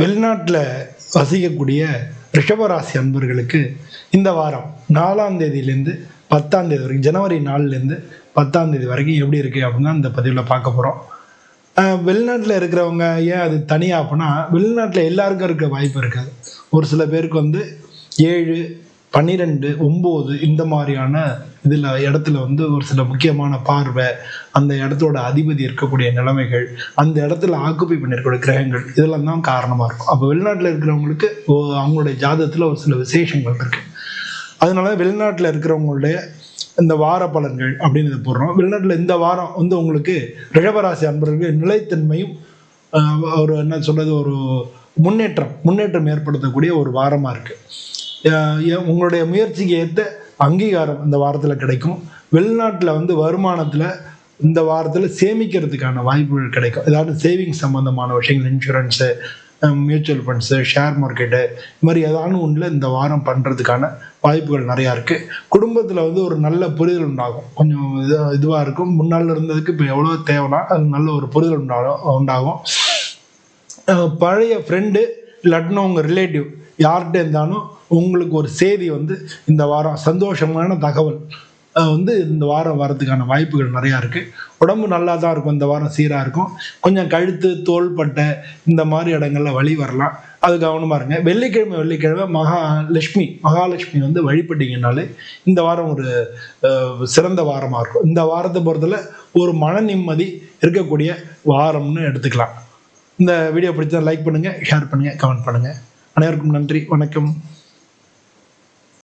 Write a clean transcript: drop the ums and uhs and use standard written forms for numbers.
வெளிநாட்டில் வசிக்கக்கூடிய ரிஷபராசி அன்பர்களுக்கு இந்த வாரம் 4ஆம் தேதியிலேருந்து 10ஆம் தேதி வரைக்கும், ஜனவரி 4லேருந்து 10ஆம் தேதி வரைக்கும் எப்படி இருக்குது அப்படின்னு இந்த பதிவில் பார்க்க போகிறோம். வெளிநாட்டில் இருக்கிறவங்க ஏன் அது தனியாக அப்படின்னா, வெளிநாட்டில் எல்லாருக்கும் இருக்க வாய்ப்பு இருக்காது. ஒரு சில பேருக்கு 7, 12, 9 இந்த மாதிரியான இடத்துல ஒரு சில முக்கியமான பார்வை, அந்த இடத்தோட அதிபதி இருக்கக்கூடிய நிலைமைகள், அந்த இடத்துல ஆக்குப்பை பண்ணியிருக்கக்கூடிய கிரகங்கள், இதெல்லாம் தான் காரணமாக இருக்கும். அப்போ வெளிநாட்டில் இருக்கிறவங்களுக்கு அவங்களுடைய ஜாதகத்தில் ஒரு சில விசேஷங்கள் இருக்குது. அதனால வெளிநாட்டில் இருக்கிறவங்களுடைய இந்த வார பலன்கள் அப்படின்னு இதை போடுறோம். வெளிநாட்டில் இந்த வாரம் உங்களுக்கு ரிஷபராசி அன்பர்களுக்கு நிலைத்தன்மையும் ஒரு என்ன சொல்றது, ஒரு முன்னேற்றம் ஏற்படுத்தக்கூடிய ஒரு வாரமாக இருக்குது. உங்களுடைய முயற்சிக்கு ஏற்ற அங்கீகாரம் இந்த வாரத்தில் கிடைக்கும். வெளிநாட்டில் வருமானத்தில் இந்த வாரத்தில் சேமிக்கிறதுக்கான வாய்ப்புகள் கிடைக்கும். ஏதாவது சேவிங்ஸ் சம்மந்தமான விஷயங்கள், insurance, mutual funds, share market, இது மாதிரி ஏதாவது ஒன்றில் இந்த வாரம் பண்ணுறதுக்கான வாய்ப்புகள் நிறையா இருக்குது. குடும்பத்தில் ஒரு நல்ல புரிதல் உண்டாகும். கொஞ்சம் இதுவாக இருக்கும். முன்னால் இருந்ததுக்கு இப்போ எவ்வளோ தேவைன்னா அது நல்ல ஒரு புரிதல் உண்டாகும். பழைய ஃப்ரெண்டு இல்லாட்டினா உங்கள் ரிலேட்டிவ் யார்கிட்ட இருந்தாலும் உங்களுக்கு ஒரு செய்தி இந்த வாரம் சந்தோஷமான தகவல் இந்த வாரம் வரதுக்கான வாய்ப்புகள் நிறையா இருக்குது. உடம்பு நல்லா தான் இருக்கும். இந்த வாரம் சீராக இருக்கும். கொஞ்சம் கழுத்து, தோள்பட்டை இந்த மாதிரி இடங்கள்ல வலி வரலாம். அது கவனமாக இருங்க. வெள்ளிக்கிழமை மகாலட்சுமி வழிபட்டீங்கனாலே இந்த வாரம் ஒரு சிறந்த வாரமாக இருக்கும். இந்த வாரத்தை பொறுத்தல ஒரு மன நிம்மதி இருக்கக்கூடிய வாரம்னு எடுத்துக்கலாம். இந்த வீடியோ பிடிச்சா லைக் பண்ணுங்கள், ஷேர் பண்ணுங்கள், கமெண்ட் பண்ணுங்கள். அனைவருக்கும் நன்றி, வணக்கம்.